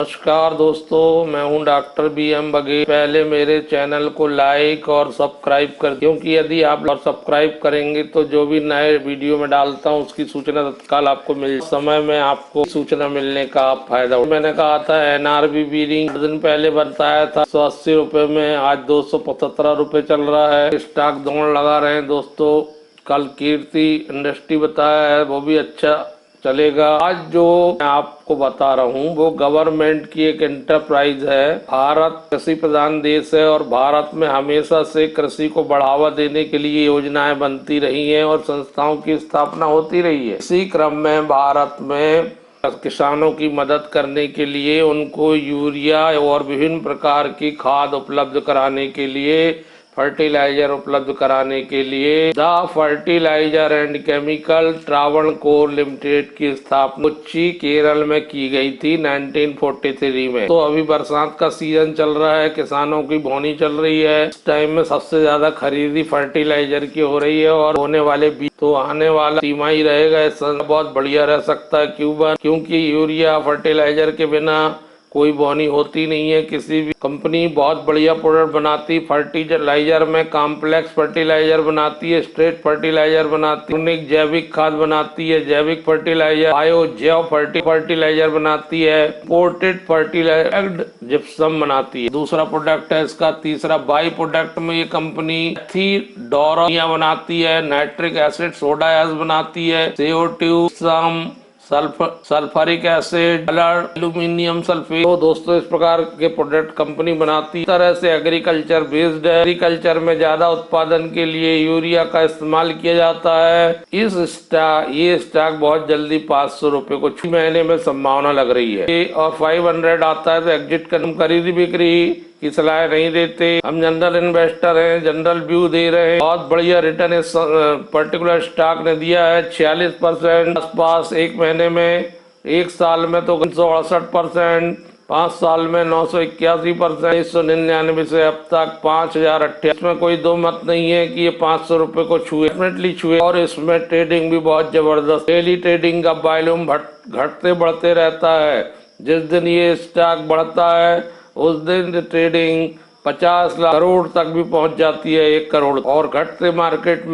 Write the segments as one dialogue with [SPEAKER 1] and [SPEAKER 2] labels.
[SPEAKER 1] नमस्कार दोस्तों, मैं हूं डॉक्टर BM बघेल। पहले मेरे चैनल को लाइक और सब्सक्राइब कर, क्योंकि यदि आप सब्सक्राइब करेंगे तो जो भी नए वीडियो में डालता हूं उसकी सूचना तत्काल आपको मिल समय में आपको सूचना मिलने का आप फायदा हो। मैंने कहा था NRB बीरिंग दिन पहले बताया था 180 रुपये में, आज 275 रुपये चल रहा है। स्टॉक दौड़ लगा रहे हैं दोस्तों। कल कीर्ति इंडस्ट्री बताया है, वो भी अच्छा चलेगा। आज जो मैं आपको बता रहा हूँ वो गवर्नमेंट की एक एंटरप्राइज है। भारत कृषि प्रधान देश है और भारत में हमेशा से कृषि को बढ़ावा देने के लिए योजनाएं बनती रही हैं और संस्थाओं की स्थापना होती रही है। इसी क्रम में भारत में किसानों की मदद करने के लिए उनको यूरिया और विभिन्न प्रकार की खाद उपलब्ध कराने के लिए, फर्टिलाइजर उपलब्ध कराने के लिए the fertiliser and chemical Travancore limited की स्थापना कोच्चि केरल में की गई थी 1943 में। तो अभी बरसात का सीजन चल रहा है, किसानों की बोनी चल रही है। इस टाइम में सबसे ज्यादा खरीदी फर्टिलाइजर की हो रही है और होने वाले बीज तो आने वाला तिमाही रहेगा, इस बहुत बढ़िया रह सकता है। क्योंकि यूरिया फर्टिलाइजर के बिना कोई बोनी होती नहीं है। किसी भी कंपनी बहुत बढ़िया प्रोडक्ट बनाती, फर्टिलाइजर में कॉम्प्लेक्स फर्टिलाइजर बनाती है, स्ट्रेट फर्टिलाइजर बनाती है, जैविक खाद बनाती है, जैविक फर्टिलाइजर, जैव फर्टिलाइजर बनाती है, इंपोर्टेड फर्टिलाइजर जिप्सम बनाती है। दूसरा प्रोडक्ट है इसका। तीसरा बाई प्रोडक्ट में ये कंपनी डोरा बनाती है, नाइट्रिक एसिड सोडा ऐश बनाती है, CO2 sulphuric acid, aluminium sulphate. तो दोस्तों इस प्रकार के प्रोडक्ट कंपनी बनाती है। इस तरह से एग्रीकल्चर बेस्ड है। एग्रीकल्चर में ज्यादा उत्पादन के लिए यूरिया का इस्तेमाल किया जाता है। ये स्टॉक बहुत जल्दी 500 रुपए को 6 महीने में संभावना लग रही है और 500 आता है तो एग्जिट कर, खरीदी बिक्री की सलाह नहीं देते। हम जनरल इन्वेस्टर हैं, जनरल व्यू दे रहे हैं। बहुत बढ़िया रिटर्न इस पर्टिकुलर स्टॉक ने दिया है, 46% आसपास एक महीने में। एक साल में तो 368%, 5 साल में 981%, 1999 से अब तक 5028। इसमें कोई दो मत नहीं है कि ये 500 रुपए को छुए और इसमें ट्रेडिंग भी बहुत जबरदस्त। डेली ट्रेडिंग का वॉल्यूम घटते बढ़ते रहता है। जिस दिन ये स्टॉक बढ़ता है उस दिन ट्रेडिंग 50 लाख करोड़ तक भी पहुंच जाती है, 1 करोड़, और घटते मार्केट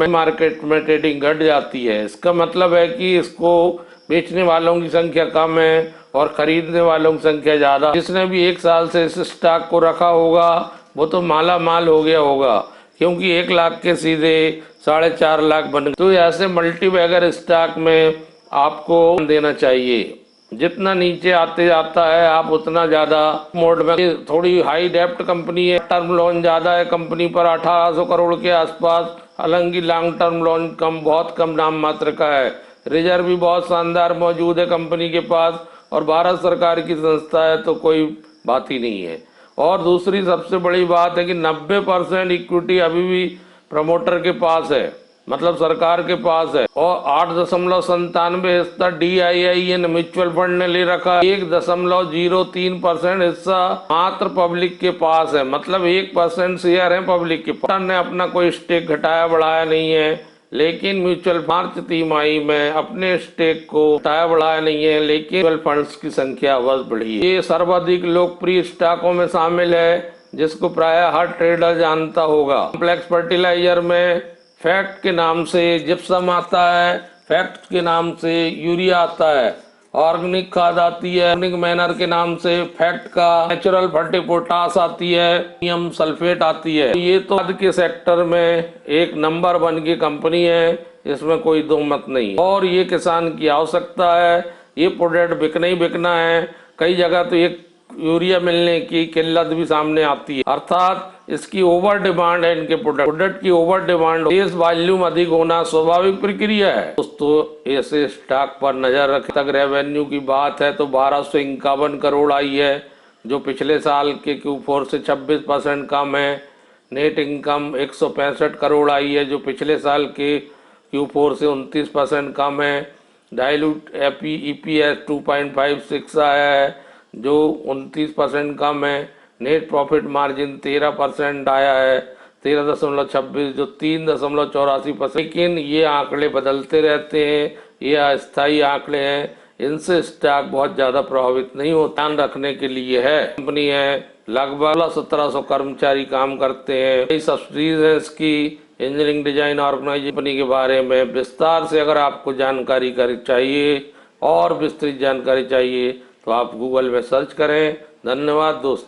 [SPEAKER 1] में ट्रेडिंग घट जाती है। इसका मतलब है कि इसको बेचने वालों की संख्या कम है और खरीदने वालों की संख्या ज्यादा। जिसने भी 1 साल से इस स्टॉक को रखा होगा वो तो माला माल हो गया होगा, क्योंकि 1 लाख के सीधे 4.5 लाख बन गए। तो ऐसे मल्टी बैगर स्टॉक में आपको देना चाहिए। जितना नीचे आते जाता है आप उतना ज्यादा मोड में। थोड़ी हाई डेप्ट कंपनी है, टर्म लोन ज्यादा है कंपनी पर 1800 करोड़ के आसपास। हालांकि लॉन्ग टर्म लोन बहुत कम नाम मात्र का है। रिजर्व भी बहुत शानदार मौजूद है कंपनी के पास और भारत सरकार की संस्था है तो कोई बात ही नहीं है। और दूसरी सबसे बड़ी बात है कि 90% इक्विटी अभी भी प्रमोटर के पास है, मतलब सरकार के पास है, और 8.97 हिस्सा DIIN म्यूचुअल फंड ने ले रखा। 1.03% हिस्सा मात्र पब्लिक के पास है, मतलब 1% शेयर है पब्लिक के पास। ने अपना कोई स्टेक घटाया बढ़ाया नहीं है, लेकिन म्यूचुअल मार्च तिमाही में अपने स्टेक को घटाया बढ़ाया नहीं है, लेकिन म्यूचुअल फंड्स की संख्या अवश्य बढ़ी है। ये सर्वाधिक लोकप्रिय स्टॉकों में शामिल है जिसको प्राय हर ट्रेडर जानता होगा। कॉम्प्लेक्स फर्टिलाइजर में फैक्ट के नाम से जिप्सम आता है, फैक्ट के नाम से यूरिया आता है, ऑर्गेनिक खाद आती है, ऑर्गेनिक मैनर के नाम से फैक्ट का, नेचुरल पोटास आती है, एल्यूमिनियम सल्फेट आती है। ये तो खाद के सेक्टर में एक नंबर 1 की कंपनी है, इसमें कोई दो मत नहीं। और ये किसान की आवश्यकता है, ये प्रोडक्ट बिकना ही बिकना है। कई जगह तो एक यूरिया मिलने की किल्लत भी सामने आती है, अर्थात इसकी ओवर डिमांड है। इनके प्रोडक्ट की ओवर डिमांड, केस वॉल्यूम अधिक होना स्वाभाविक प्रक्रिया है। दोस्तों ऐसे स्टॉक पर नजर रखें। तक रेवेन्यू की बात है तो 1251 करोड़ आई है, जो पिछले साल के Q4 से 26% कम है। नेट इनकम 165 करोड़ आई है, जो पिछले साल के Q4 से 29% कम है। डाइल्यूट EPS 2.56 आया है, जो 29% कम है। नेट प्रॉफिट मार्जिन 13% आया है, 13.26, जो 3.84%। लेकिन ये आंकड़े बदलते रहते हैं, ये अस्थायी आंकड़े हैं। इनसे स्टॉक बहुत ज़्यादा प्रभावित नहीं होता। ध्यान रखने के लिए है, कंपनी है, लगभग 1700 कर्मचारी काम करते हैं, कई सब्सिडीज है इसकी। इंजीनियरिंग डिजाइन ऑर्गेनाइजेशन कंपनी के बारे में विस्तार से अगर आपको जानकारी चाहिए और विस्तृत जानकारी चाहिए तो आप गूगल में सर्च करें। धन्यवाद दोस्तों।